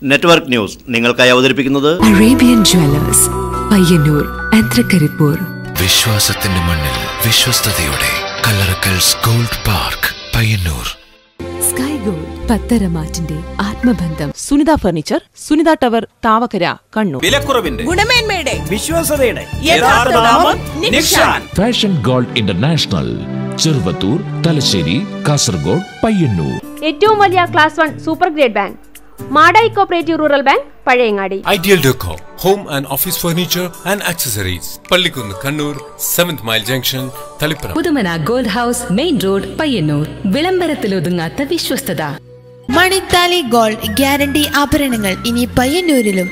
Network news നിങ്ങൾക്കായി അവതരിപ്പിക്കുന്നത് Arabian jewellers Payyanur and Trikaripur. വിശ്വാസത്തിന്റെ മണ്ണിൽ വിശ്വസ്തയോടെ Kallarakkals gold park Payyanur. Sky gold പത്തരമാറ്റിന്റെ ആത്മബന്ധം. Sunitha furniture, Sunitha tower, Thavakkara, Kannur. വിലക്കുറവിന്റെ, ഗുണമേന്മയുടെ, വിശ്വാസതയുടെ യഥാർത്ഥ നാമം Nikshan. Fashion gold international, Cheruvathur, Thalassery, Kasaragod, Payyanur. ഏറ്റവും വലിയ class 1 super grade bank Madayi cooperative rural bank, Pazhayangadi. Ideal deco home and office furniture and accessories, Pallikkunnu, Kannur. 7th mile junction, Taliparamba. Puthumana gold house, main road, Payyanur. വിളംബരത്തിലൊതുങ്ങാത്ത വിശ്വസ്തത. മണിത്താലി ഗോൾഡ് ഗ്യാരണ്ടി ആഭരണങ്ങൾ ഇനി പയ്യന്നൂരിലും.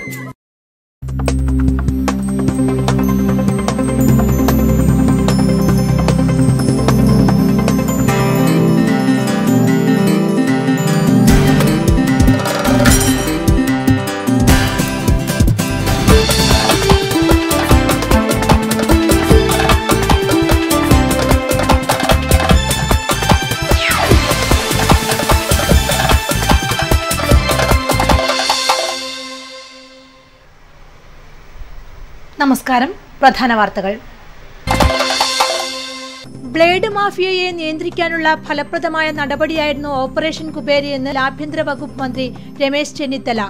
നമസ്കാരം. പ്രധാന വാർത്തകൾ. ബ്ലേഡ് മാഫിയയെ നിയന്ത്രിക്കാനുള്ള ഫലപ്രദമായ നടപടിയായിരുന്നു ഓപ്പറേഷൻ കുബേരയെന്ന് ആഭ്യന്തര വകുപ്പ് മന്ത്രി Ramesh Chennithala.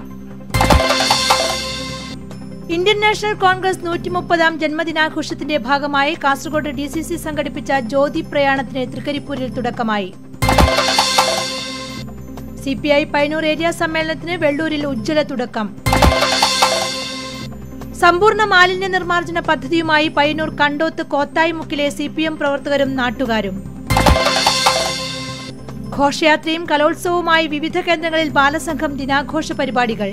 Indian National Congress 130ാം ജന്മദിനാഘോഷത്തിന്റെ ഭാഗമായി കാസർഗോഡ് DCC സംഘടിപ്പിച്ച ജ്യോതി പ്രയാണത്തിന് തൃക്കരിപ്പൂരിൽ തുടക്കമായി. CPI പയ്യന്നൂർ ഏരിയ സമ്മേളനത്തിന് വെള്ളൂരിൽ ഉജ്ജ്വല തുടക്കം. സമ്പൂർണ്ണ മാലിന്യ നിർമ്മാർജ്ജന പദ്ധതിയുമായി പയ്യന്നൂർ കണ്ടോത്ത് കോത്തായിമുക്കിലെ CPM പ്രവർത്തകരും നാട്ടുകാരും. ഘോഷയാത്രയും കലോത്സവവുമായി വിവിധ കേന്ദ്രങ്ങളിൽ ബാലസംഘം ദിനാഘോഷ പരിപാടികൾ.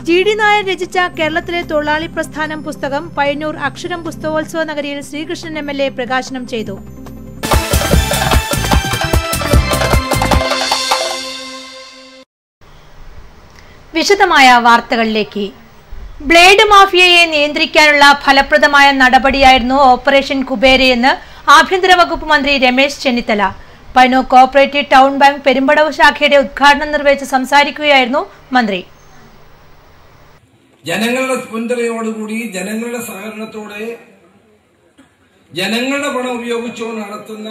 GD നായർ രചിച്ച കേരളത്തിലെ തൊഴിലാളി പ്രസ്ഥാനം പുസ്തകം പയ്യന്നൂർ അക്ഷരം പുസ്തകോത്സവ നഗരിയിൽ ശ്രീകൃഷ്ണൻ MLA പ്രകാശനം ചെയ്തു. വിശദമായ വാർത്തകളിലേക്ക്. ബ്ലേഡ് മാഫിയയെ നിയന്ത്രിക്കാനുള്ള ഫലപ്രദമായ നടപടിയായിരുന്നു ഓപ്പറേഷൻ കുബേരയെന്ന് ആഭ്യന്തര വകുപ്പ് മന്ത്രി Ramesh Chennithala. Payyanur cooperative town bank Perumbadavu ശാഖയുടെ ഉദ്ഘാടനം നിർവഹിച്ച് സംസാരിക്കുകയായിരുന്നു മന്ത്രി. ജനങ്ങളുടെ പിന്തുണയോടുകൂടി, ജനങ്ങളുടെ സഹകരണത്തോടെ, ജനങ്ങളുടെ പണം ഉപയോഗിച്ചു നടത്തുന്ന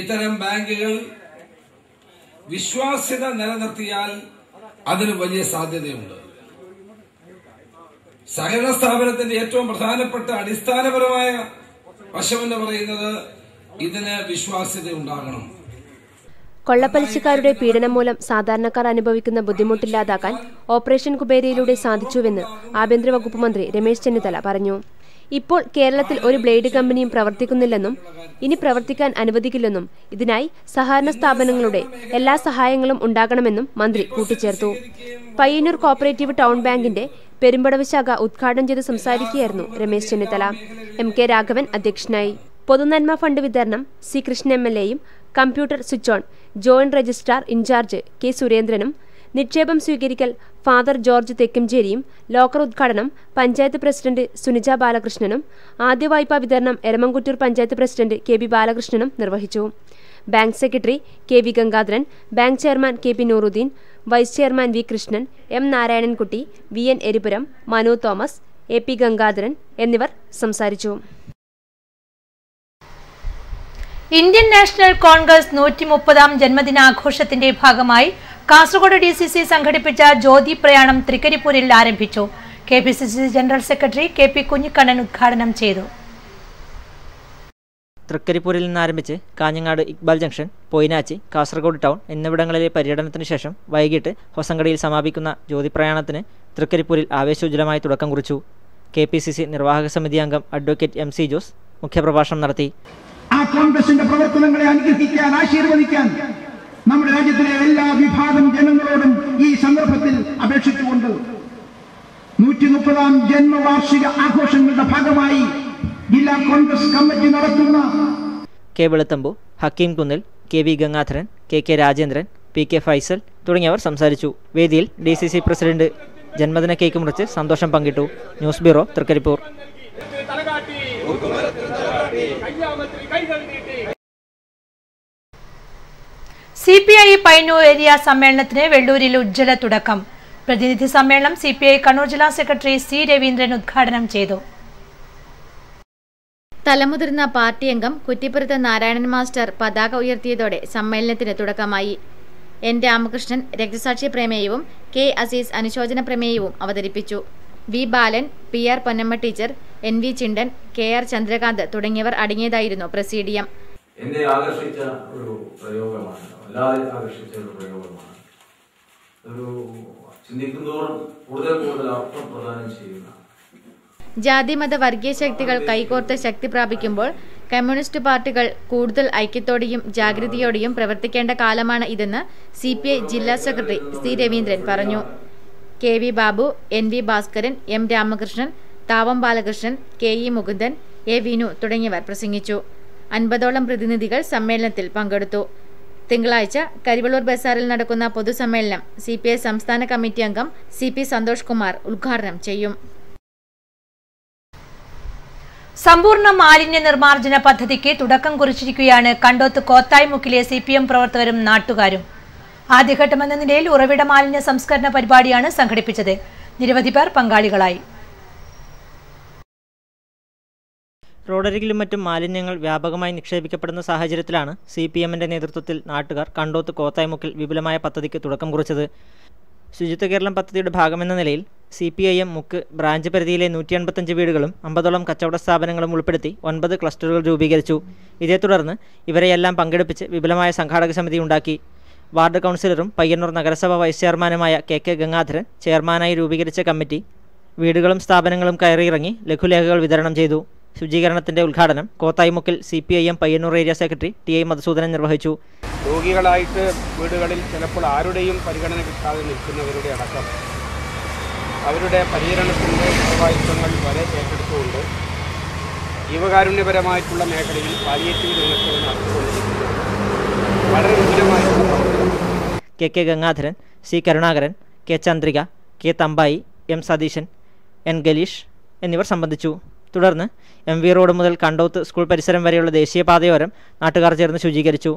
ഇത്തരം ബാങ്കുകൾ വിശ്വാസ്യത നിലനിർത്തിയാൽ അതിന് വലിയ സാധ്യതയുണ്ട്. സഹകരണ സ്ഥാപനത്തിന്റെ ഏറ്റവും പ്രധാനപ്പെട്ട അടിസ്ഥാനപരമായ വശമെന്ന് പറയുന്നത് ഇതിന് വിശ്വാസ്യത ഉണ്ടാകണം. കൊള്ളപ്പലിശക്കാരുടെ പീഡനം മൂലം സാധാരണക്കാർ അനുഭവിക്കുന്ന ബുദ്ധിമുട്ടില്ലാതാക്കാൻ ഓപ്പറേഷൻ കുബേരയിലൂടെ സാധിച്ചുവെന്ന് ആഭ്യന്തര വകുപ്പ് മന്ത്രി രമേശ് ചെന്നിത്തല പറഞ്ഞു. ഇപ്പോൾ കേരളത്തിൽ ഒരു ബ്ലേഡ് കമ്പനിയും പ്രവർത്തിക്കുന്നില്ലെന്നും ഇനി പ്രവർത്തിക്കാൻ അനുവദിക്കില്ലെന്നും ഇതിനായി സഹകരണ സ്ഥാപനങ്ങളുടെ എല്ലാ സഹായങ്ങളും ഉണ്ടാകണമെന്നും മന്ത്രി കൂട്ടിച്ചേർത്തു. പയ്യന്നൂർ കോഓപ്പറേറ്റീവ് ടൗൺ ബാങ്കിന്റെ പെരുമ്പടവ് ശാഖ ഉദ്ഘാടനം ചെയ്ത് സംസാരിക്കുകയായിരുന്നു രമേശ് ചെന്നിത്തല. MK രാഘവൻ അധ്യക്ഷനായി. പൊതുനന്മ ഫണ്ട് വിതരണം C കൃഷ്ണൻ MLAയും computer switch on joint registrar in-charge K സുരേന്ദ്രനും നിക്ഷേപം സ്വീകരിക്കൽ ഫാദർ ജോർജ് തെക്കുംചേരിയും ലോക്കർ ഉദ്ഘാടനം പഞ്ചായത്ത് പ്രസിഡന്റ് സുനിജ ബാലകൃഷ്ണനും ആദ്യ വായ്പാ വിതരണം എരമംകുറ്റൂർ പഞ്ചായത്ത് പ്രസിഡന്റ് KB ബാലകൃഷ്ണനും നിർവഹിച്ചു. Bank secretary KV Gangadharan, bank chairman KP Nooruddin, vice chairman V Krishnan, M Narayanankutty, VN Eripuram, Manu Thomas, AP Gangadharan എന്നിവർ സംസാരിച്ചു. ഇന്ത്യൻ നാഷണൽ കോൺഗ്രസ് 130ാം ജന്മദിനാഘോഷത്തിന്റെ ഭാഗമായി കാസർഗോഡ് DCC സംഘടിപ്പിച്ച ജ്യോതി പ്രയാണം തൃക്കരിപ്പൂരിൽ ആരംഭിച്ചു. KPCC general secretary KP Kunhikannan ഉദ്ഘാടനം ചെയ്തു. തൃക്കരിപ്പൂരിൽ നിന്ന് ആരംഭിച്ച് കാഞ്ഞങ്ങാട് ഇക്ബാൽ ജംഗ്ഷൻ, പൊയിനാച്ചി, കാസർഗോഡ് ടൗൺ എന്നിവിടങ്ങളിലെ പര്യടനത്തിന് ശേഷം വൈകിട്ട് ഹൊസങ്കടിയിൽ സമാപിക്കുന്ന ജ്യോതി പ്രയാണത്തിന് തൃക്കരിപ്പൂരിൽ ആവേശോജ്വലമായി തുടക്കം കുറിച്ചു. KPCC നിർവാഹക സമിതി അംഗം അഡ്വക്കേറ്റ് MC ജോസ് മുഖ്യപ്രഭാഷണം നടത്തി. ആ കോൺഗ്രസിന്റെ പ്രവർത്തനങ്ങളെ അനുഗ്രഹിക്കാൻ, ആശീർവദിക്കാൻ നമ്മുടെ രാജ്യത്തിലെ എല്ലാ വിഭാഗം ജനങ്ങളോടും ഈ സന്ദർഭത്തിൽ അപേക്ഷിച്ചുകൊണ്ട് 130ാം ജന്മവാർഷിക ആഘോഷങ്ങളുടെ ഭാഗമായി ജില്ലാ കോൺഗ്രസ് കമ്മിറ്റി നടത്തുന്ന K വെളുത്തമ്പു, ഹക്കീം കുന്നിൽ, KV Gangadharan, KK Rajendran, PK Faisal തുടങ്ങിയവർ സംസാരിച്ചു. വേദിയിൽ DCC പ്രസിഡന്റ് ജന്മദിന കേക്ക് മുറിച്ച് സന്തോഷം പങ്കിട്ടു. News bureau, Thrikaripur. CPI Payyanur area സമ്മേളനത്തിന് വെള്ളൂരിൽ ഉജ്ജ്വല തുടക്കം. പ്രതിനിധി സമ്മേളനം CPI കണ്ണൂർ ജില്ലാ സെക്രട്ടറി C. രവീന്ദ്രൻ ഉദ്ഘാടനം ചെയ്തു. തലമുതിർന്ന പാർട്ടി അംഗം കുറ്റിപ്പുറത്ത് നാരായണൻ മാസ്റ്റർ പതാക ഉയർത്തിയതോടെ സമ്മേളനത്തിന് തുടക്കമായി. N. രാമകൃഷ്ണൻ രക്തസാക്ഷി പ്രമേയവും K. അസീസ് അനുശോചന പ്രമേയവും അവതരിപ്പിച്ചു. V. ബാലൻ, PR Ponnamma teacher, NV Chindan, KR Chandrakant തുടങ്ങിയവർ അടങ്ങിയതായിരുന്നു പ്രസീഡിയം. എന്നെ ആകർഷിച്ച ഒരു പ്രയോഗമാണ്, വല്ലാതെ ആകർഷിച്ച ഒരു പ്രയോഗമാണ്. ഒരു ചിന്തിക്കുന്നതോറും കൂടുതൽ അർത്ഥം പ്രദാനം ചെയ്യുന്ന ജാതിമത വർഗീയ ശക്തികൾ കൈകോർത്ത് ശക്തി പ്രാപിക്കുമ്പോൾ കമ്മ്യൂണിസ്റ്റ് പാർട്ടികൾ കൂടുതൽ ഐക്യത്തോടെയും ജാഗ്രതയോടെയും പ്രവർത്തിക്കേണ്ട കാലമാണ് ഇതെന്ന് CPI ജില്ലാ സെക്രട്ടറി C. രവീന്ദ്രൻ പറഞ്ഞു. KV Babu, NV Bhaskaran, M. Ramakrishnan, Thavam Balakrishnan, KE Mukundan, A. Vinu തുടങ്ങിയവർ പ്രസംഗിച്ചു. 50ഓളം പ്രതിനിധികൾ സമ്മേളനത്തിൽ പങ്കെടുത്തു. തിങ്കളാഴ്ച കരിവള്ളൂർ ബസാറിൽ നടക്കുന്ന പൊതുസമ്മേളനം CPI സംസ്ഥാന കമ്മിറ്റി അംഗം CP സന്തോഷ് കുമാർ ഉദ്ഘാടനം ചെയ്യും. സമ്പൂർണ്ണ മാലിന്യ നിർമ്മാർജ്ജന പദ്ധതിക്ക് തുടക്കം കുറിച്ചിരിക്കുകയാണ് കണ്ടോത്ത് കോത്തായ്മുക്കിലെ CPM പ്രവർത്തകരും നാട്ടുകാരും. ആദ്യഘട്ടമെന്ന നിലയിൽ ഉറവിട മാലിന്യ സംസ്കരണ പരിപാടിയാണ് സംഘടിപ്പിച്ചത്. നിരവധി പേർ പങ്കാളികളായി. റോഡരികിലും മറ്റും മാലിന്യങ്ങൾ വ്യാപകമായി നിക്ഷേപിക്കപ്പെടുന്ന സാഹചര്യത്തിലാണ് CPMന്റെ നേതൃത്വത്തിൽ നാട്ടുകാർ കണ്ടോത്ത് കോത്തായ്മുക്കിൽ വിപുലമായ പദ്ധതിക്ക് തുടക്കം കുറിച്ചത്. ശുചിത്വ കേരളം പദ്ധതിയുടെ ഭാഗമെന്ന നിലയിൽ CPIM മുക്ക് ബ്രാഞ്ച് പരിധിയിലെ 185 വീടുകളും 50ഓളം കച്ചവട സ്ഥാപനങ്ങളും ഉൾപ്പെടുത്തി 9 ക്ലസ്റ്ററുകൾ രൂപീകരിച്ചു. ഇതേ തുടർന്ന് ഇവരെയെല്ലാം പങ്കെടുപ്പിച്ച് വിപുലമായ സംഘാടക സമിതി ഉണ്ടാക്കി. വാർഡ് കൗൺസിലറും പയ്യന്നൂർ നഗരസഭ വൈസ് ചെയർമാനുമായ KK ഗംഗാധരൻ ചെയർമാനായി രൂപീകരിച്ച കമ്മിറ്റി വീടുകളും സ്ഥാപനങ്ങളും കയറിയിറങ്ങി ലഘുലേഖകൾ വിതരണം ചെയ്തു. ശുചീകരണത്തിന്റെ ഉദ്ഘാടനം കോത്തായ്മുക്കിൽ CPIM Payyanur area secretary TI Madhusoodanan നിർവഹിച്ചു. രോഗികളായിട്ട് വീടുകളിൽ ചിലപ്പോൾ ആരുടെയും പരിഗണന കിട്ടാതെ നിൽക്കുന്നവരുടെ അടക്കം അവരുടെ പരിചരണത്തിൻ്റെ ഉത്തരവാദിത്വങ്ങൾ വരെ ഏറ്റെടുത്തുകൊണ്ട് ജീവകാരുണ്യപരമായിട്ടുള്ള മേഖലയിൽ പാലിയേറ്റീവ് രംഗത്ത് നടത്തിക്കൊണ്ടിരിക്കുന്നത് വളരെ വിപുലമായിട്ടുള്ള പ്രവർത്തനം. KK Gangadharan, C. Karunakaran, K. Chandrika, K. Thampayi, M. Satheesan, N. ഗലീഷ് എന്നിവർ സംബന്ധിച്ചു. തുടർന്ന് MV റോഡ് മുതൽ കണ്ടോത്ത് സ്കൂൾ പരിസരം വരെയുള്ള ദേശീയപാതയോരം നാട്ടുകാർ ചേർന്ന് ശുചീകരിച്ചു.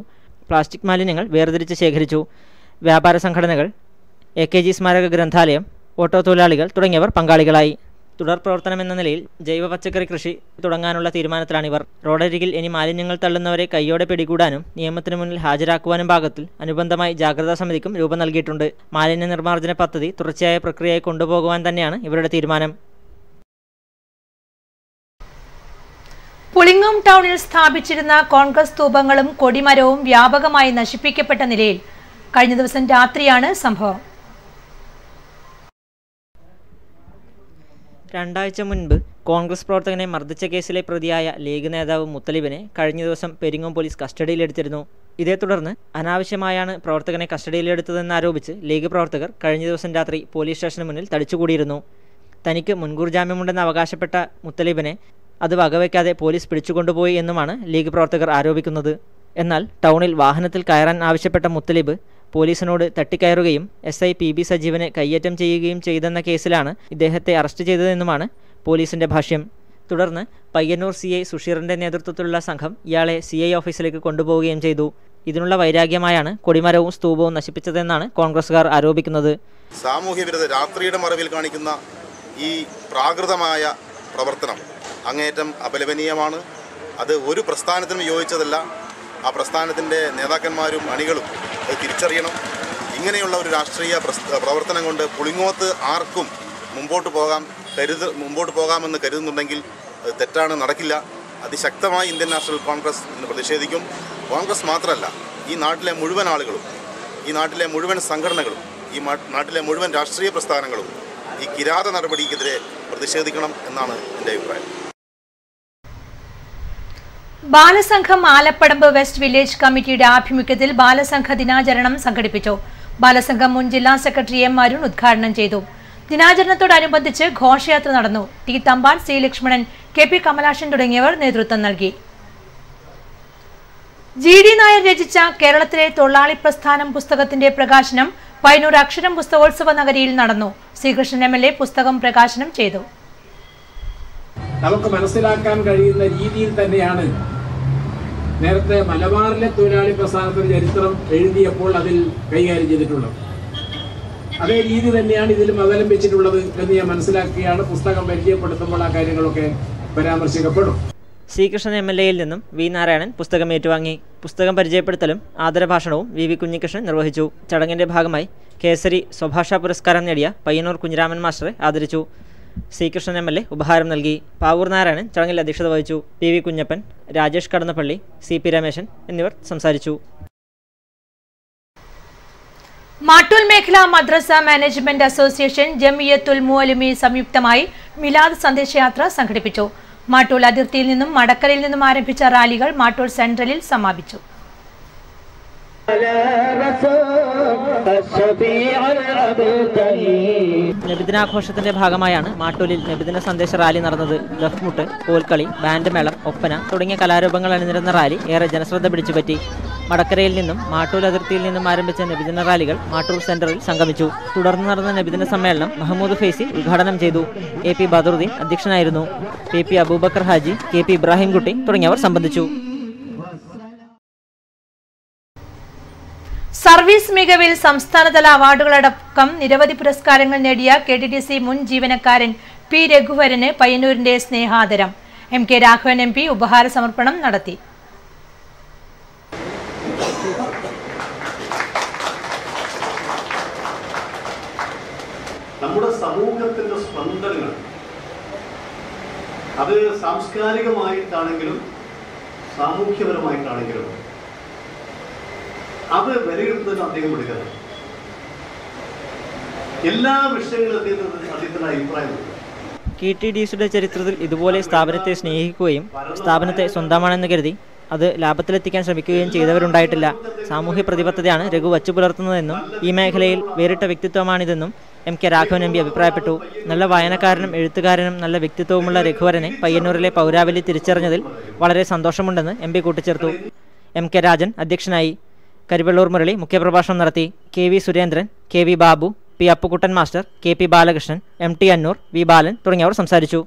പ്ലാസ്റ്റിക് മാലിന്യങ്ങൾ വേർതിരിച്ച് ശേഖരിച്ചു. വ്യാപാര സംഘടനകൾ, AKG സ്മാരക ഗ്രന്ഥാലയം, ഓട്ടോ തൊഴിലാളികൾ തുടങ്ങിയവർ പങ്കാളികളായി. തുടർ പ്രവർത്തനമെന്ന നിലയിൽ ജൈവ പച്ചക്കറി കൃഷി തുടങ്ങാനുള്ള തീരുമാനത്തിലാണിവർ. റോഡരികിൽ ഇനി മാലിന്യങ്ങൾ തള്ളുന്നവരെ കൈയോടെ പിടികൂടാനും നിയമത്തിന് മുന്നിൽ ഹാജരാക്കുവാനും പാകത്തിൽ അനുബന്ധമായി ജാഗ്രതാ സമിതിക്കും രൂപം നൽകിയിട്ടുണ്ട്. മാലിന്യ നിർമ്മാർജ്ജന പദ്ധതി തുടർച്ചയായ പ്രക്രിയയായി കൊണ്ടുപോകുവാൻ തന്നെയാണ് ഇവരുടെ തീരുമാനം. പുളിങ്ങോം ടൗണിൽ സ്ഥാപിച്ചിരുന്ന കോൺഗ്രസ് സ്തൂപങ്ങളും കൊടിമരവും വ്യാപകമായി നശിപ്പിക്കപ്പെട്ട നിലയിൽ കഴിഞ്ഞ ദിവസം രാത്രിയാണ് സംഭവം. 2 ആഴ്ച മുൻപ് കോൺഗ്രസ് പ്രവർത്തകനെ മർദ്ദിച്ച കേസിലെ പ്രതിയായ ലീഗ് നേതാവ് മുത്തലിബിനെ കഴിഞ്ഞ ദിവസം പെരിങ്ങോം പോലീസ് കസ്റ്റഡിയിലെടുത്തിരുന്നു. ഇതേ തുടർന്ന് അനാവശ്യമായാണ് പ്രവർത്തകനെ കസ്റ്റഡിയിലെടുത്തതെന്നാരോപിച്ച് ലീഗ് പ്രവർത്തകർ കഴിഞ്ഞ ദിവസം രാത്രി പോലീസ് സ്റ്റേഷന് മുന്നിൽ തടിച്ചുകൂടിയിരുന്നു. തനിക്ക് മുൻകൂർ ജാമ്യമുണ്ടെന്ന് അവകാശപ്പെട്ട മുത്തലിബിനെ അത് വകവയ്ക്കാതെ പോലീസ് പിടിച്ചുകൊണ്ടുപോയി എന്നുമാണ് ലീഗ് പ്രവർത്തകർ ആരോപിക്കുന്നത്. എന്നാൽ ടൗണിൽ വാഹനത്തിൽ കയറാൻ ആവശ്യപ്പെട്ട മുത്തലിബ് പോലീസിനോട് തട്ടിക്കയറുകയും SI PB സജീവനെ കയ്യേറ്റം ചെയ്യുകയും ചെയ്തെന്ന കേസിലാണ് ഇദ്ദേഹത്തെ അറസ്റ്റ് ചെയ്തതെന്നുമാണ് പോലീസിന്റെ ഭാഷ്യം. തുടർന്ന് പയ്യന്നൂർ CI സുഷീറിന്റെ നേതൃത്വത്തിലുള്ള സംഘം ഇയാളെ CI ഓഫീസിലേക്ക് കൊണ്ടുപോവുകയും ചെയ്തു. ഇതിനുള്ള വൈരാഗ്യമായാണ് കൊടിമരവും സ്തൂപവും നശിപ്പിച്ചതെന്നാണ് കോൺഗ്രസുകാർ ആരോപിക്കുന്നത്. സാമൂഹ്യ വിരുദ്ധ രാത്രിയുടെ മറവിൽ കാണിക്കുന്ന ഈ പ്രാകൃതമായ പ്രവർത്തനം അങ്ങേയറ്റം അപലപനീയമാണ്. അത് ഒരു പ്രസ്ഥാനത്തിനും യോജിച്ചതല്ല. ആ പ്രസ്ഥാനത്തിൻ്റെ നേതാക്കന്മാരും അണികളും അത് തിരിച്ചറിയണം. ഇങ്ങനെയുള്ള ഒരു രാഷ്ട്രീയ പ്രവർത്തനം കൊണ്ട് പുളിങ്ങോത്ത് ആർക്കും മുമ്പോട്ട് പോകാമെന്ന് കരുതുന്നുണ്ടെങ്കിൽ അത് തെറ്റാണ്, നടക്കില്ല. അതിശക്തമായി ഇന്ത്യൻ നാഷണൽ കോൺഗ്രസ് ഇന്ന് പ്രതിഷേധിക്കും. കോൺഗ്രസ് മാത്രമല്ല, ഈ നാട്ടിലെ മുഴുവൻ ആളുകളും, ഈ നാട്ടിലെ മുഴുവൻ സംഘടനകളും, ഈ നാട്ടിലെ മുഴുവൻ രാഷ്ട്രീയ പ്രസ്ഥാനങ്ങളും ഈ കിരാത നടപടിക്കെതിരെ പ്രതിഷേധിക്കണം എന്നാണ് എൻ്റെ അഭിപ്രായം. ബാലസംഘം ആലപ്പടമ്പ് വെസ്റ്റ് വില്ലേജ് കമ്മിറ്റിയുടെ ആഭിമുഖ്യത്തിൽ ബാലസംഘ ദിനാചരണം സംഘടിപ്പിച്ചു. ബാലസംഘം മുൻ ജില്ലാ സെക്രട്ടറി M. അരുൺ ഉദ്ഘാടനം ചെയ്തു. ദിനാചരണത്തോടനുബന്ധിച്ച് ഘോഷയാത്ര നടന്നു. T. Thampan, C. Lakshmanan, KP Kamalashan തുടങ്ങിയവർ നേതൃത്വം നൽകി. GD നായർ രചിച്ച കേരളത്തിലെ തൊഴിലാളി പ്രസ്ഥാനം പുസ്തകത്തിന്റെ പ്രകാശനം പയ്യന്നൂർ അക്ഷരം പുസ്തകോത്സവ നഗരിയിൽ നടന്നു. ശ്രീകൃഷ്ണൻ MLA പുസ്തകം പ്രകാശനം ചെയ്തു. നമുക്ക് മനസ്സിലാക്കാൻ കഴിയുന്ന രീതിയിൽ തന്നെയാണ് നേരത്തെ മലബാറിലെ തൊഴിലാളി പ്രസ്ഥാനത്തിന്റെ ചരിത്രം എഴുതിയപ്പോൾ അതിൽ കൈകാര്യം ചെയ്തിട്ടുള്ളത്. അതേ രീതി തന്നെയാണ് ഇതിലും അവലംബിച്ചിട്ടുള്ളത് എന്ന് ഞാൻ മനസ്സിലാക്കുകയാണ്. പുസ്തകം പരിചയപ്പെടുത്തുമ്പോൾ ആ കാര്യങ്ങളൊക്കെ പരാമർശിക്കപ്പെടും. സി കൃഷ്ണൻ MLA-യിൽ നിന്നും വി നാരായണൻ പുസ്തകം ഏറ്റുവാങ്ങി. പുസ്തകം പരിചയപ്പെടുത്തലും ആദരഭാഷണവും വി കുഞ്ഞികൃഷ്ണൻ നിർവഹിച്ചു. ചടങ്ങിന്റെ ഭാഗമായി കേസരി സ്വഭാഷാ പുരസ്കാരം നേടിയ പയ്യന്നൂർ കുഞ്ഞിരാമൻ മാസ്റ്ററെ ആദരിച്ചു. സി കൃഷ്ണൻ MLA ഉപഹാരം നൽകി. പാവൂർ നാരായണൻ ചടങ്ങിൽ അധ്യക്ഷത വഹിച്ചു. PV കുഞ്ഞപ്പൻ, രാജേഷ് കടന്നപ്പള്ളി, CP രമേശൻ എന്നിവർ സംസാരിച്ചു. മാട്ടൂൽ മേഖലാ മദ്രസ മാനേജ്മെന്റ് അസോസിയേഷൻ ജമിയത്തുൽ മുഅലിമി സംയുക്തമായി മിലാദ് സന്ദേശയാത്ര സംഘടിപ്പിച്ചു. മാട്ടൂൽ അതിർത്തിയിൽ നിന്നും മടക്കരയിൽ നിന്നും ആരംഭിച്ച റാലികൾ മാട്ടൂൽ സെൻട്രലിൽ സമാപിച്ചു. നബിദിനാഘോഷത്തിന്റെ ഭാഗമായാണ് മാട്ടൂലിൽ നബിദിന സന്ദേശ റാലി നടന്നത്. ദഫ്മുട്ട്, കോൽക്കളി, ബാൻഡ് മേളം, ഒപ്പന തുടങ്ങിയ കലാരൂപങ്ങൾ അണിനിരന്ന റാലി ഏറെ ജനശ്രദ്ധ പിടിച്ചുപറ്റി. മടക്കരയിൽ നിന്നും മാട്ടൂൽ അതിർത്തിയിൽ നിന്നും ആരംഭിച്ച നബിദിന റാലികൾ മാട്ടൂർ സെന്ററിൽ സംഗമിച്ചു. തുടർന്ന് നടന്ന നബിദിന സമ്മേളനം മഹമ്മൂദ് ഫൈസി ഉദ്ഘാടനം ചെയ്തു. AP ബദറുദ്ദീൻ അധ്യക്ഷനായിരുന്നു. PP അബൂബക്കർ ഹാജി, KP ഇബ്രാഹിംകുട്ടി തുടങ്ങിയവർ സംബന്ധിച്ചു. സർവീസ് മികവിൽ സംസ്ഥാനതല അവാർഡുകളടക്കം നിരവധി പുരസ്കാരങ്ങൾ നേടിയ KTDC മുൻ ജീവനക്കാരൻ P രഘുവരന് പയ്യന്നൂരിന്റെ സ്നേഹാദരം. MK രാഘവൻ MP ഉപഹാര സമർപ്പണം നടത്തി. നമ്മുടെ സമൂഹത്തിന്റെ സ്പന്ദനങ്ങൾ അത് സാംസ്കാരികമായിട്ടാണെങ്കിലും സാമൂഹ്യപരമായിട്ടാണെങ്കിലും അത് വിലയിരുത്തുന്നതിന് അദ്ദേഹം എടുക്കുന്നത് എല്ലാ വിഷയങ്ങളും അദ്ദേഹത്തിന്റെ അഭിപ്രായമുണ്ട്. KTDCയുടെ ചരിത്രത്തിൽ ഇതുപോലെ സ്ഥാപനത്തെ സ്നേഹിക്കുകയും സ്ഥാപനത്തെ സ്വന്തമാണെന്ന് കരുതി അത് ലാഭത്തിലെത്തിക്കാൻ ശ്രമിക്കുകയും ചെയ്തവരുണ്ടായിട്ടില്ല. സാമൂഹ്യ പ്രതിബദ്ധതയാണ് രഘു വച്ചു പുലർത്തുന്നതെന്നും ഈ മേഖലയിൽ വേറിട്ട വ്യക്തിത്വമാണിതെന്നും MK രാഘവൻ MP അഭിപ്രായപ്പെട്ടു. നല്ല വായനക്കാരനും എഴുത്തുകാരനും നല്ല വ്യക്തിത്വവുമുള്ള രഘുവരനെ പയ്യന്നൂരിലെ പൗരാവലി തിരിച്ചറിഞ്ഞതിൽ വളരെ സന്തോഷമുണ്ടെന്ന് MP കൂട്ടിച്ചേർത്തു. MK രാജൻ അധ്യക്ഷനായി. കരിവെള്ളൂർ മുരളി മുഖ്യപ്രഭാഷണം നടത്തി. KV Surendran, KV Babu, P Appukuttan master, KP Balakrishnan, MT അന്നൂർ, V ബാലൻ തുടങ്ങിയവർ സംസാരിച്ചു.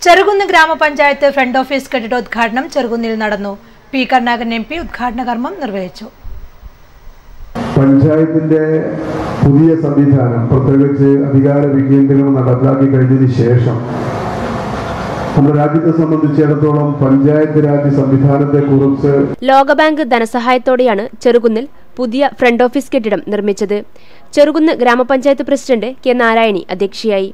ചെറുകുന്ന് ഗ്രാമപഞ്ചായത്ത് ഫ്രണ്ട് ഓഫീസ് കെട്ടിടോദ്ഘാടനം ചെറുകുന്നിൽ നടന്നു. P കരുണാകരൻ MP ഉദ്ഘാടന കർമ്മം നിർവഹിച്ചു. പഞ്ചായത്തിന്റെ പുതിയ സംവിധാനം പ്രത്യേകിച്ച് അധികാര വികേന്ദ്രീകരണം നടപ്പിലാക്കി കഴിഞ്ഞതിന് ശേഷം നമ്മുടെ രാജ്യത്തെ സംബന്ധിച്ചിടത്തോളം പഞ്ചായത്ത് രാജ് സംവിധാനത്തെക്കുറിച്ച് ലോകബാങ്ക് ധനസഹായത്തോടെയാണ് ചെറുകുന്നിൽ പുതിയ ഫ്രണ്ട് ഓഫീസ് കെട്ടിടം നിർമ്മിച്ചത്. ചെറുകുന്ന് ഗ്രാമപഞ്ചായത്ത് പ്രസിഡന്റ് K നാരായണി അധ്യക്ഷയായി.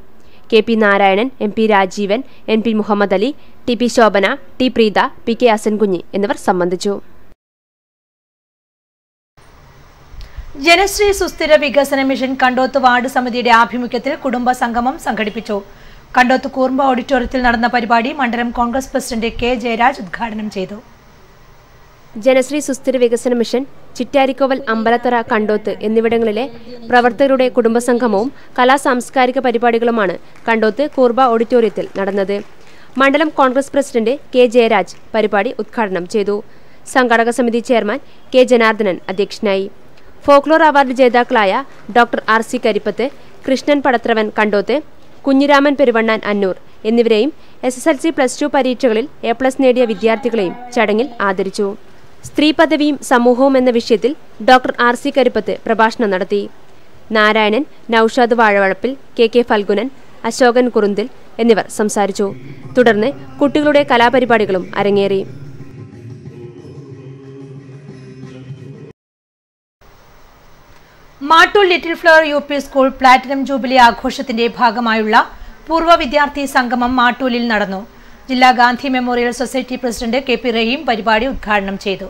KP Narayanan, MP Rajeevan, NP Muhammad Ali, TP Shobhana, T Preetha, PK അസൻകുഞ്ഞി എന്നിവർ സംബന്ധിച്ചു. ജനശ്രീ സുസ്ഥിര വികസന മിഷൻ കണ്ടോത്ത് വാർഡ് സമിതിയുടെ ആഭിമുഖ്യത്തിൽ കുടുംബ സംഗമം സംഘടിപ്പിച്ചു. കണ്ടോത്ത് കൂർമ്പ ഓഡിറ്റോറിയത്തിൽ നടന്ന പരിപാടി മണ്ഡലം കോൺഗ്രസ് പ്രസിഡന്റ് K ജയരാജ് ഉദ്ഘാടനം ചെയ്തു. ജനശ്രീ സുസ്ഥിര വികസന മിഷൻ ചിറ്റാരിക്കോവൽ, അമ്പലത്തറ, കണ്ടോത്ത് എന്നിവിടങ്ങളിലെ പ്രവർത്തകരുടെ കുടുംബസംഗമവും കലാ സാംസ്കാരിക പരിപാടികളുമാണ് കണ്ടോത്ത് കൂർബ ഓഡിറ്റോറിയത്തിൽ നടന്നത്. മണ്ഡലം കോൺഗ്രസ് പ്രസിഡന്റ് K ജയരാജ് പരിപാടി ഉദ്ഘാടനം ചെയ്തു. സംഘാടക സമിതി ചെയർമാൻ K ജനാർദ്ദനൻ അധ്യക്ഷനായി. ഫോക്ലോർ അവാർഡ് ജേതാക്കളായ ഡോക്ടർ RC കരിപ്പത്ത്, കൃഷ്ണൻ പടത്രവൻ കണ്ടോത്ത്, കുഞ്ഞിരാമൻ പെരുവണ്ണാൻ അന്നൂർ എന്നിവരെയും SSLC +2 പരീക്ഷകളിൽ A+ നേടിയ വിദ്യാർത്ഥികളെയും ചടങ്ങിൽ ആദരിച്ചു. സ്ത്രീ പദവിയും സമൂഹവും എന്ന വിഷയത്തിൽ ഡോക്ടർ RC കരിപ്പത്ത് പ്രഭാഷണം നടത്തി. നാരായണൻ, നൌഷാദ് വാഴവളപ്പിൽ, KK ഫൽഗുനൻ, അശോകൻ കുറുന്തിൽ എന്നിവർ സംസാരിച്ചു. തുടർന്ന് കുട്ടികളുടെ കലാപരിപാടികളും അരങ്ങേറി. Mattool little flower UP school platinum jubilee ആഘോഷത്തിന്റെ ഭാഗമായുള്ള പൂർവ്വ വിദ്യാർത്ഥി സംഗമം മാട്ടൂലിൽ നടന്നു. ജില്ലാ Gandhi memorial society president KP റഹീം പരിപാടി ഉദ്ഘാടനം ചെയ്തു.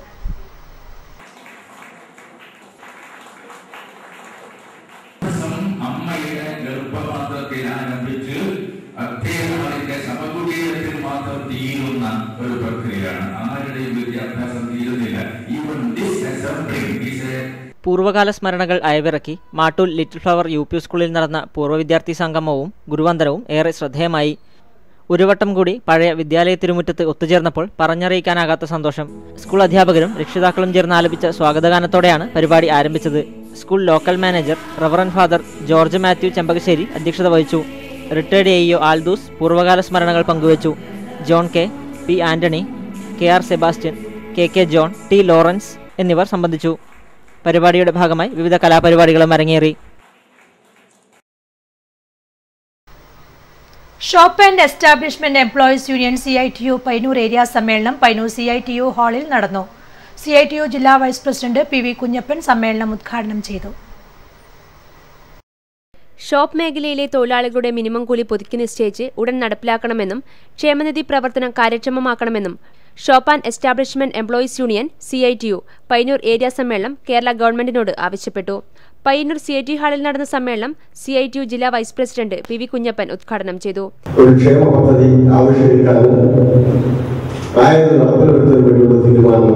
പൂർവ്വകാല സ്മരണകൾ അയവിറക്കി മാട്ടൂൽ ലിറ്റിൽ ഫ്ലവർ UP സ്കൂളിൽ നടന്ന പൂർവ്വ വിദ്യാർത്ഥി സംഗമവും ഗുരുവന്ദനവും ഏറെ ശ്രദ്ധേയമായി. ഒരു വട്ടം കൂടി പഴയ വിദ്യാലയ തിരുമുറ്റത്ത് ഒത്തുചേർന്നപ്പോൾ പറഞ്ഞറിയിക്കാനാകാത്ത സന്തോഷം. സ്കൂൾ അധ്യാപകരും രക്ഷിതാക്കളും ചേർന്ന് ആലപിച്ച സ്വാഗതഗാനത്തോടെയാണ് പരിപാടി ആരംഭിച്ചത്. School local manager reverend father George Mathew Chembakassery അധ്യക്ഷത വഹിച്ചു. റിട്ടയർഡ് AEO ആൽദൂസ് പൂർവ്വകാല സ്മരണകൾ പങ്കുവച്ചു. John K, P Antony, KR Sebastian, KK John, T Lawrence എന്നിവർ സംബന്ധിച്ചു. പരിപാടിയുടെ ഭാഗമായി വിവിധ കലാപരിപാടികളും അരങ്ങേറി. Shop and establishment employees union CITU Payyanur area സമ്മേളനം പയ്യന്നൂർ CITU ഹാളിൽ നടന്നു. CITU ജില്ലാ വൈസ് പ്രസിഡന്റ് PV കുഞ്ഞപ്പൻ സമ്മേളനം ഉദ്ഘാടനം ചെയ്തു. ഷോപ്പ് മേഖലയിലെ തൊഴിലാളികളുടെ മിനിമം കൂലി പുതുക്കി നിശ്ചയിച്ച് ഉടൻ നടപ്പിലാക്കണമെന്നും ക്ഷേമനിധി പ്രവർത്തനം കാര്യക്ഷമമാക്കണമെന്നും shop and establishment employees union CITU Payyanur area സമ്മേളനം കേരള ഗവൺമെന്റിനോട് ആവശ്യപ്പെട്ടു. പയ്യന്നൂർ CITU ഹാളിൽ നടന്ന സമ്മേളനം CITU ജില്ലാ വൈസ് പ്രസിഡന്റ് PV കുഞ്ഞപ്പൻ ഉദ്ഘാടനം ചെയ്തു. ഒരു ക്ഷേമ പദ്ധതി ആവിഷ്കരിക്കാനും നടപ്പിലെടുത്തതിന് വേണ്ടിയുള്ള തീരുമാനം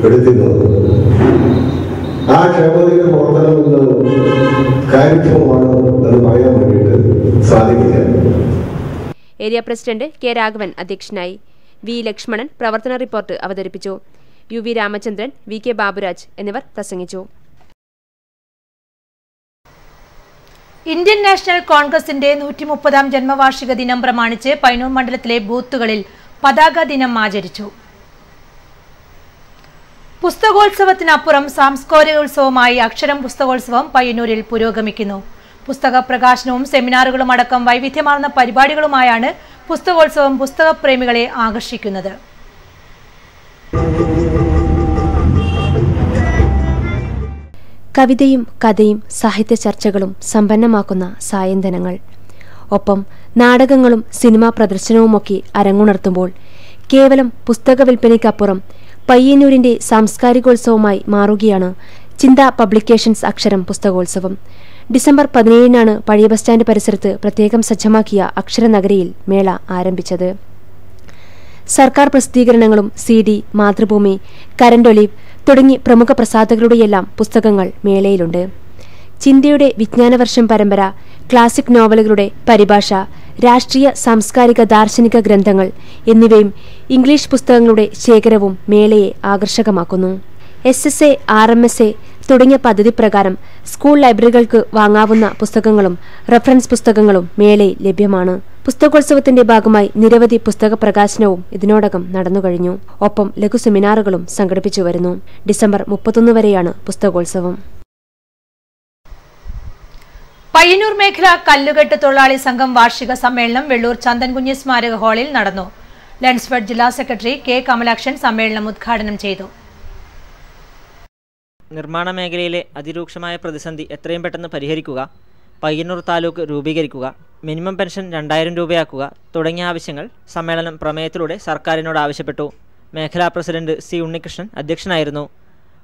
എടുത്തിരുന്നത് ആ ക്ഷേമത്തിന്റെ പ്രവർത്തനം കാര്യക്ഷമമാണ് എന്ന് പറയാൻ വേണ്ടിയിട്ട് സാധിക്കില്ല. ഏരിയ പ്രസിഡന്റ് K രാഘവൻ അധ്യക്ഷനായി. V ലക്ഷ്മണൻ പ്രവർത്തന റിപ്പോർട്ട് അവതരിപ്പിച്ചു. UV രാമചന്ദ്രൻ, VK ബാബുരാജ് എന്നിവർ പ്രസംഗിച്ചു. ഇന്ത്യൻ നാഷണൽ കോൺഗ്രസിന്റെ 130ാം ജന്മവാർഷിക ദിനം പ്രമാണിച്ച് പയ്യന്നൂർ മണ്ഡലത്തിലെ ബൂത്തുകളിൽ പതാക ദിനം ആചരിച്ചു. പുസ്തകോത്സവത്തിനപ്പുറം സാംസ്കാരികോത്സവമായി അക്ഷരം പുസ്തകോത്സവം പയ്യന്നൂരിൽ പുരോഗമിക്കുന്നു. പുസ്തക പ്രകാശനവും സെമിനാറുകളും അടക്കം വൈവിധ്യമാർന്ന പരിപാടികളുമായാണ് പുസ്തകോത്സവം പുസ്തകപ്രേമികളെ ആകർഷിക്കുന്നത്. കവിതയും കഥയും സാഹിത്യ ചർച്ചകളും സമ്പന്നമാക്കുന്ന സായന്തനങ്ങൾ, ഒപ്പം നാടകങ്ങളും സിനിമാ പ്രദർശനവുമൊക്കെ അരങ്ങുണർത്തുമ്പോൾ കേവലം പുസ്തക വിൽപ്പനയ്ക്കപ്പുറം പയ്യന്നൂരിന്റെ സാംസ്കാരികോത്സവമായി മാറുകയാണ് ചിന്ത പബ്ലിക്കേഷൻസ് അക്ഷരം പുസ്തകോത്സവം. ഡിസംബർ 17-നാണ് പഴയ ബസ് സ്റ്റാൻഡ് പരിസരത്ത് പ്രത്യേകം സജ്ജമാക്കിയ അക്ഷരനഗരിയിൽ മേള ആരംഭിച്ചത്. സർക്കാർ പ്രസിദ്ധീകരണങ്ങളും CD, മാതൃഭൂമി, കരണ്ട് ഒലീവ് തുടങ്ങി പ്രമുഖ പ്രസാധകരുടെയെല്ലാം പുസ്തകങ്ങൾ മേളയിലുണ്ട്. ചിന്തയുടെ വിജ്ഞാനവർഷം പരമ്പര, ക്ലാസിക് നോവലുകളുടെ പരിഭാഷ, രാഷ്ട്രീയ സാംസ്കാരിക ദാർശനിക ഗ്രന്ഥങ്ങൾ എന്നിവയും ഇംഗ്ലീഷ് പുസ്തകങ്ങളുടെ ശേഖരവും മേളയെ ആകർഷകമാക്കുന്നു. SSA, RMSA തുടങ്ങിയ പദ്ധതി പ്രകാരം സ്കൂൾ ലൈബ്രറികൾക്ക് വാങ്ങാവുന്ന പുസ്തകങ്ങളും റഫറൻസ് പുസ്തകങ്ങളും മേളയിൽ ലഭ്യമാണ്. പുസ്തകോത്സവത്തിന്റെ ഭാഗമായി നിരവധി പുസ്തക പ്രകാശനവും ഇതിനോടകം നടന്നുകഴിഞ്ഞു. ഒപ്പം ലഘു സെമിനാറുകളും സംഘടിപ്പിച്ചു വരുന്നു. ഡിസംബർ 31 വരെയാണ് പുസ്തകോത്സവം. പയ്യന്നൂർ മേഖല കല്ലുകെട്ട് തൊഴിലാളി സംഘം വാർഷിക സമ്മേളനം വെള്ളൂർ ചന്ദൻകുഞ്ഞ് സ്മാരക ഹാളിൽ നടന്നു. ലെൻസ്ഫെഡ് ജില്ലാ സെക്രട്ടറി K കമലാക്ഷൻ സമ്മേളനം ഉദ്ഘാടനം ചെയ്തു. നിർമ്മാണ മേഖലയിലെ അതിരൂക്ഷമായ പ്രതിസന്ധി എത്രയും പെട്ടെന്ന് പരിഹരിക്കുക, പയ്യന്നൂർ താലൂക്ക് രൂപീകരിക്കുക, മിനിമം പെൻഷൻ 2000 രൂപയാക്കുക തുടങ്ങിയ ആവശ്യങ്ങൾ സമ്മേളനം പ്രമേയത്തിലൂടെ സർക്കാരിനോട് ആവശ്യപ്പെട്ടു. മേഖലാ പ്രസിഡന്റ് C ഉണ്ണികൃഷ്ണൻ അധ്യക്ഷനായിരുന്നു.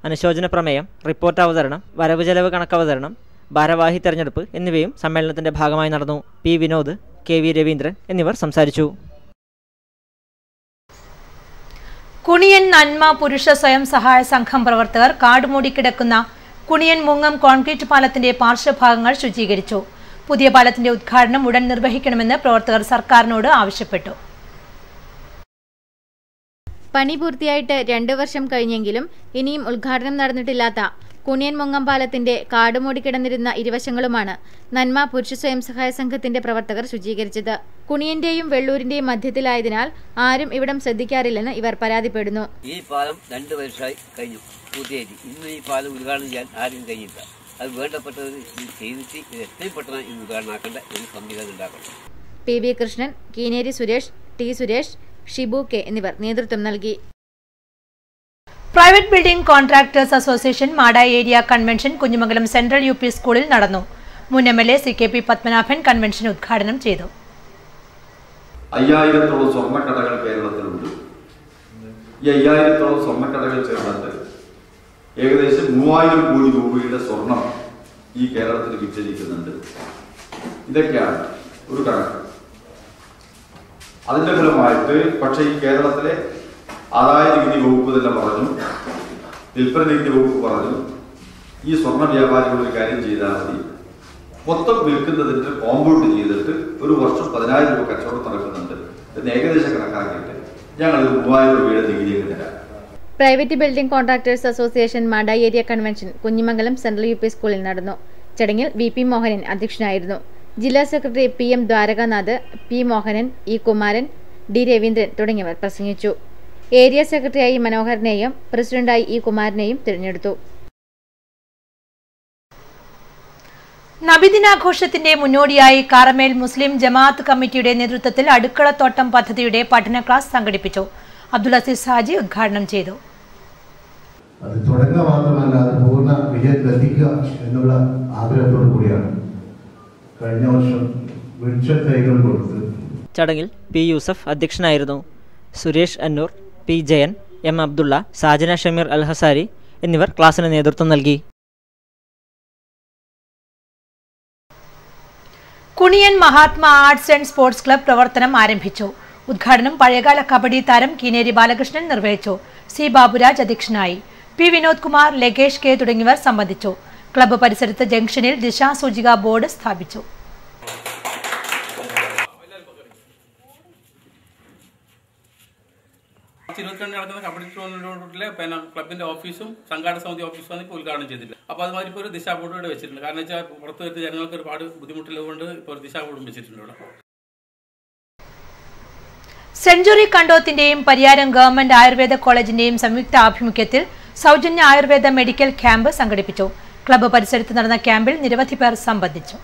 അനുശോചന പ്രമേയം, റിപ്പോർട്ട് അവതരണം, വരവ് ചെലവ് കണക്കവതരണം, ഭാരവാഹി തെരഞ്ഞെടുപ്പ് എന്നിവയും സമ്മേളനത്തിന്റെ ഭാഗമായി നടന്നു. P വിനോദ്, KV രവീന്ദ്രൻ എന്നിവർ സംസാരിച്ചു. കുണിയൻ നന്മ പുരുഷ സ്വയം സഹായ സംഘം പ്രവർത്തകർ കാടുമൂടിക്കിടക്കുന്ന കുണിയൻ മുങ്ങം കോൺക്രീറ്റ് പാലത്തിന്റെ പാർശ്വഭാഗങ്ങൾ ശുചീകരിച്ചു. പുതിയ പാലത്തിന്റെ ഉദ്ഘാടനം ഉടൻ നിർവഹിക്കണമെന്ന് പ്രവർത്തകർ സർക്കാരിനോട് ആവശ്യപ്പെട്ടു. പണി പൂർത്തിയായിട്ട് 2 വർഷം കഴിഞ്ഞെങ്കിലും ഇനിയും ഉദ്ഘാടനം നടന്നിട്ടില്ലാത്ത കുണിയൻ മുങ്ങം പാലത്തിന്റെ കാടുമൂടിക്കിടന്നിരുന്ന ഇരുവശങ്ങളുമാണ് നന്മ പുരുഷ സ്വയം സഹായ സംഘത്തിന്റെ പ്രവർത്തകർ ശുചീകരിച്ചത്. കുണിയന്റെയും വെള്ളൂരിന്റെയും മധ്യത്തിലായതിനാൽ ആരും ഇവിടം ശ്രദ്ധിക്കാറില്ലെന്ന് ഇവർ പരാതിപ്പെടുന്നു. ഈ പാലം 2 വർഷമായി കഴിഞ്ഞു പൂർത്തിയായിട്ട്. ഇന്ന് ഈ പാലം ഉദ്ഘാടനം ചെയ്യാൻ ആരും കഴിയില്ല. അത് വേണ്ടപ്പെട്ടത് ചെയ്തിട്ട് എത്രയും പെട്ടെന്ന് ഈ ഉദ്ഘാടനമാക്കേണ്ട ഒരു സംവിധാനം ഉണ്ടാക്കണം. PB Krishnan, Keeneri Suresh, T Suresh, Shibu K എന്നിവർ നേതൃത്വം നൽകി. Private building contractors association Madayi area convention Kunhimangalam central UP സ്കൂളിൽ നടന്നു. മുൻ MLA CKP പത്മനാഭൻ കൺവെൻഷൻ ഉദ്ഘാടനം ചെയ്തു. 5000-ഓളം സ്വർണ്ണക്കടകൾ കേരളത്തിലുണ്ട്. ഈ 5000-ഓളം സ്വർണ്ണക്കടകൾ ചേർന്നിട്ട് ഏകദേശം 3000 കോടി രൂപയുടെ സ്വർണം ഈ കേരളത്തിൽ വിറ്റഴിക്കുന്നുണ്ട്. ഇതൊക്കെയാണ് ഒരു കണക്ക്. അതിന്റെ ഫലമായിട്ട് പക്ഷേ ഈ കേരളത്തിലെ ആദായ നികുതി വകുപ്പ് തന്നെ പറഞ്ഞു, വിൽപ്പന നികുതി വകുപ്പ് പറഞ്ഞു, ഈ സ്വർണ്ണ വ്യാപാരികൾ ഒരു കാര്യം ചെയ്താൽ മതി, മൊത്തം വിൽക്കുന്നതിന്റെ കോമ്പൗണ്ട് ചെയ്തിട്ട് ഒരു വർഷം 10000 രൂപ കച്ചവടം നടക്കുന്നുണ്ട് എന്ന് ഏകദേശം കണക്കാക്കിയിട്ട് ഞങ്ങൾ 3000 രൂപയുടെ നികുതിയൊക്കെ തരാം. Private building contractors association Madayi area convention Kunhimangalam central UP സ്കൂളിൽ നടന്നു. ചടങ്ങിൽ VP മോഹനൻ അധ്യക്ഷനായിരുന്നു. ജില്ലാ secretary PM Dwarkanath, P Mohanan, E Kumaran, D Raveendran തുടങ്ങിയവർ പ്രസംഗിച്ചു. ഏരിയ സെക്രട്ടറിയായി മനോഹരനെയും പ്രസിഡന്റായി ഇ കുമാരനെയും തിരഞ്ഞെടുത്തു. നബിദിനാഘോഷത്തിന്റെ മുന്നോടിയായി കാറമേൽ മുസ്ലിം ജമാഅത്ത് കമ്മിറ്റിയുടെ നേതൃത്വത്തിൽ അടുക്കളത്തോട്ടം പദ്ധതിയുടെ പഠന ക്ലാസ് സംഘടിപ്പിച്ചു. അബ്ദുൽ അസീസ് ഹാജി ഉദ്ഘാടനം ചെയ്തു. അത് തുടങ്ങുക മാത്രമല്ല, അത് പൂർണ്ണ വിജയത്തിലെത്തിക്കുക എന്നുള്ള ആഗ്രഹത്തോടു കൂടിയാണ് കഴിഞ്ഞ വർഷം വിർച്വൽ തൈകൾ കൊടുത്ത്. ചടങ്ങിൽ പി യൂസഫ് അധ്യക്ഷനായിരുന്നു. സുരേഷ് അന്നൂർ, പി ജയൻ, എം അബ്ദുള്ള, സാജന ഷമീർ അൽ ഹസാരി എന്നിവർ ക്ലാസിന് നേതൃത്വം നൽകി. Kuniyan Mahatma arts and sports club പ്രവർത്തനം ആരംഭിച്ചു. ഉദ്ഘാടനം പഴയകാല കബഡി താരം കീനേരി ബാലകൃഷ്ണൻ നിർവഹിച്ചു. സി ബാബുരാജ് അധ്യക്ഷനായി. പി വിനോദ് കുമാർ, ലഗേഷ് കെ തുടങ്ങിയവർ സംബന്ധിച്ചു. ക്ലബ്ബ് പരിസരത്ത് ജംഗ്ഷനിൽ ദിശാസൂചിക ബോർഡ് സ്ഥാപിച്ചു. നടക്കുന്ന കബഡി ടൂർണമെന്റിലെ ക്ലബിന്റെ ഓഫീസും സംഘാടക സമിതി ഓഫീസും ഇപ്പോൾ ഉദ്ഘാടനം ചെയ്തിട്ടില്ല. അപ്പോൾ അതുമാതിരി ഇപ്പോൾ ഒരു ദിശാ ബോർഡ് ഇവിടെ വെച്ചിട്ടുണ്ട്. കാരണം വെച്ചാൽ പുറത്തു വരുന്ന ജനങ്ങൾക്ക് ഒരുപാട് ബുദ്ധിമുട്ടുള്ളതുകൊണ്ട് ഇപ്പോൾ ഒരു ദിശാ ബോർഡും വെച്ചിട്ടുണ്ട് ഇവിടെ. സെഞ്ചുറി കണ്ടോത്തിന്റെയും പരിയാരം ഗവൺമെന്റ് ആയുർവേദ കോളേജിന്റെയും സംയുക്ത ആഭിമുഖ്യത്തിൽ സൗജന്യ ആയുർവേദ മെഡിക്കൽ ക്യാമ്പ് സംഘടിപ്പിച്ചു. ക്ലബ്ബ് പരിസരത്ത് നടന്ന ക്യാമ്പിൽ നിരവധി പേർ സംബന്ധിച്ചു.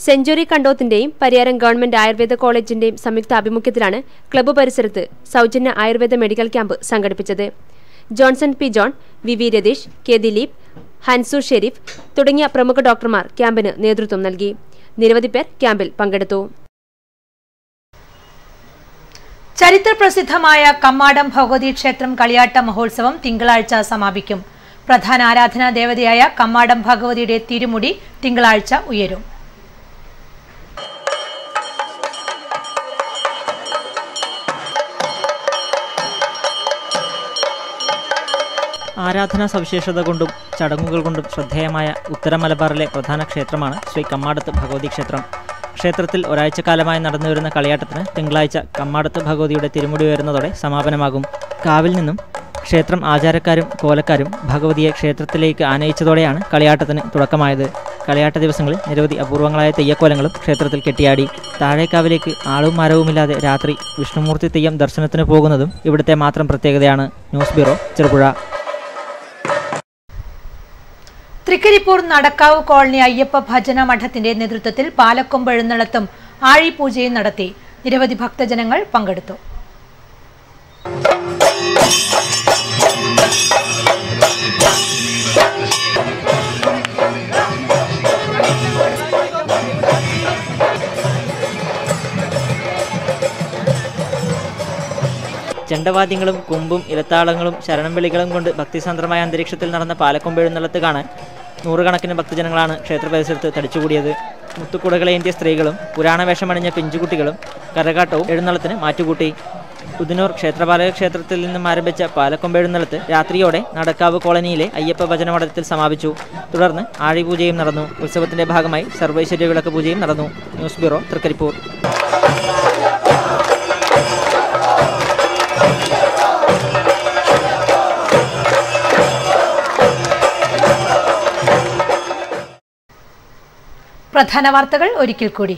സെഞ്ചുറി കണ്ടോത്തിന്റെയും പരിയാരം ഗവൺമെന്റ് ആയുർവേദ കോളേജിന്റെയും സംയുക്ത ആഭിമുഖ്യത്തിലാണ് ക്ലബ്ബ് പരിസരത്ത് സൗജന്യ ആയുർവേദ മെഡിക്കൽ ക്യാമ്പ് സംഘടിപ്പിച്ചത്. Johnson P John, V V Ratheesh, K Dileep, Hansu Shareef തുടങ്ങിയ പ്രമുഖ ഡോക്ടർമാർ ക്യാമ്പിന് നേതൃത്വം നൽകി. നിരവധി പേർ ക്യാമ്പിൽ പങ്കെടുത്തു. ചരിത്രപ്രസിദ്ധമായ കമ്മാടം ഭഗവതി ക്ഷേത്രം കളിയാട്ട മഹോത്സവം തിങ്കളാഴ്ച സമാപിക്കും. പ്രധാന ആരാധനാ ദേവതയായ കമ്മാടം ഭഗവതിയുടെ തിരുമുടി തിങ്കളാഴ്ച ഉയരും. ആരാധനാ സവിശേഷത കൊണ്ടും ചടങ്ങുകൾ കൊണ്ടും ശ്രദ്ധേയമായ ഉത്തര മലബാറിലെ പ്രധാന ക്ഷേത്രമാണ് ശ്രീ കമ്മാടത്ത് ഭഗവതി ക്ഷേത്രം. ക്ഷേത്രത്തിൽ ഒരാഴ്ചക്കാലമായി നടന്നുവരുന്ന കളിയാട്ടത്തിന് തിങ്കളാഴ്ച കമ്മാടത്ത് ഭഗവതിയുടെ തിരുമുടി ഉയരുന്നതോടെ സമാപനമാകും. കാവിൽ നിന്നും ക്ഷേത്രം ആചാരക്കാരും കോലക്കാരും ഭഗവതിയെ ക്ഷേത്രത്തിലേക്ക് ആനയിച്ചതോടെയാണ് കളിയാട്ടത്തിന് തുടക്കമായത്. കളിയാട്ട ദിവസങ്ങളിൽ നിരവധി അപൂർവങ്ങളായ തെയ്യക്കോലങ്ങളും ക്ഷേത്രത്തിൽ കെട്ടിയാടി. താഴേക്കാവിലേക്ക് ആളും മരവുമില്ലാതെ രാത്രി വിഷ്ണുമൂർത്തി തെയ്യം ദർശനത്തിന് പോകുന്നതും ഇവിടുത്തെ മാത്രം പ്രത്യേകതയാണ്. News bureau, Cherupuzha. Thrikaripur Nadakkavu colony Ayyappa ഭജന മഠത്തിന്റെ നേതൃത്വത്തിൽ പാലക്കൊമ്പ് എഴുന്നള്ളത്തും ആഴിപൂജയും നടത്തി. നിരവധി ഭക്തജനങ്ങൾ പങ്കെടുത്തു. ചെണ്ടവാദ്യങ്ങളും കുമ്പും ഇലത്താളങ്ങളും ശരണം വിളികളും കൊണ്ട് ഭക്തിസാന്ദ്രമായ അന്തരീക്ഷത്തിൽ നടന്ന പാലക്കൊമ്പ് എഴുന്നള്ളത്ത് കാണാൻ നൂറുകണക്കിന് ഭക്തജനങ്ങളാണ് ക്ഷേത്ര പരിസരത്ത് തടിച്ചുകൂടിയത്. മുത്തുക്കുടകളേന്തിയ സ്ത്രീകളും പുരാണവേഷമണിഞ്ഞ പിഞ്ചുകുട്ടികളും കരകാട്ടവും എഴുന്നള്ളത്തിന് മാറ്റുകൂട്ടി. ഉദിനൂർ ക്ഷേത്രപാലക ക്ഷേത്രത്തിൽ നിന്നും ആരംഭിച്ച പാലക്കൊമ്പ് എഴുന്നള്ളത്ത് രാത്രിയോടെ നടക്കാവ് കോളനിയിലെ അയ്യപ്പ ഭജന മഠത്തിൽ സമാപിച്ചു. തുടർന്ന് ആഴിപൂജയും നടന്നു. ഉത്സവത്തിന്റെ ഭാഗമായി സർവൈശ്വര്യ വിളക്ക് പൂജയും നടന്നു. News bureau, Thrikaripur. പ്രധാന വാർത്തകൾ ഒരിക്കൽ കൂടി.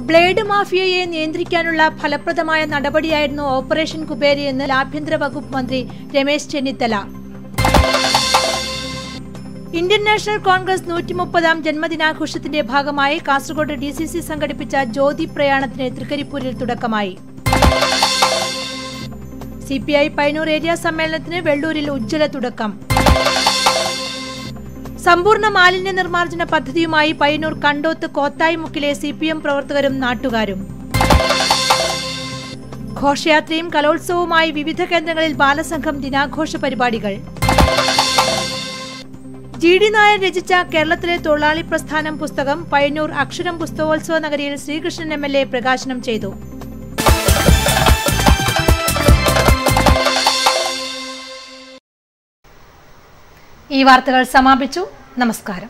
ബ്ലേഡ് മാഫിയയെ നിയന്ത്രിക്കാനുള്ള ഫലപ്രദമായ നടപടിയായിരുന്നു ഓപ്പറേഷൻ കുബേരയെന്ന് ആഭ്യന്തര വകുപ്പ് മന്ത്രി Ramesh Chennithala. Indian National Congress 130ാം ജന്മദിനാഘോഷത്തിന്റെ ഭാഗമായി കാസർഗോഡ് DCC സംഘടിപ്പിച്ച ജ്യോതി പ്രയാണത്തിന് തൃക്കരിപ്പൂരിൽ തുടക്കമായി. CPI പയ്യന്നൂർ ഏരിയ സമ്മേളനത്തിന് വെള്ളൂരിൽ ഉജ്ജ്വല തുടക്കം. സമ്പൂർണ്ണ മാലിന്യ നിർമ്മാർജ്ജന പദ്ധതിയുമായി പയ്യന്നൂർ കണ്ടോത്ത് കോത്തായിമുക്കിലെ CPM പ്രവർത്തകരും നാട്ടുകാരും. ഘോഷയാത്രയും കലോത്സവവുമായി വിവിധ കേന്ദ്രങ്ങളിൽ ബാലസംഘം ദിനാഘോഷ പരിപാടികൾ. GD നായർ രചിച്ച കേരളത്തിലെ തൊഴിലാളി പ്രസ്ഥാനം പുസ്തകം പയ്യന്നൂർ അക്ഷരം പുസ്തകോത്സവ നഗരിയിൽ ശ്രീകൃഷ്ണൻ MLA പ്രകാശനം ചെയ്തു. ഈ വാർത്തകൾ സമാപിച്ചു. നമസ്കാരം.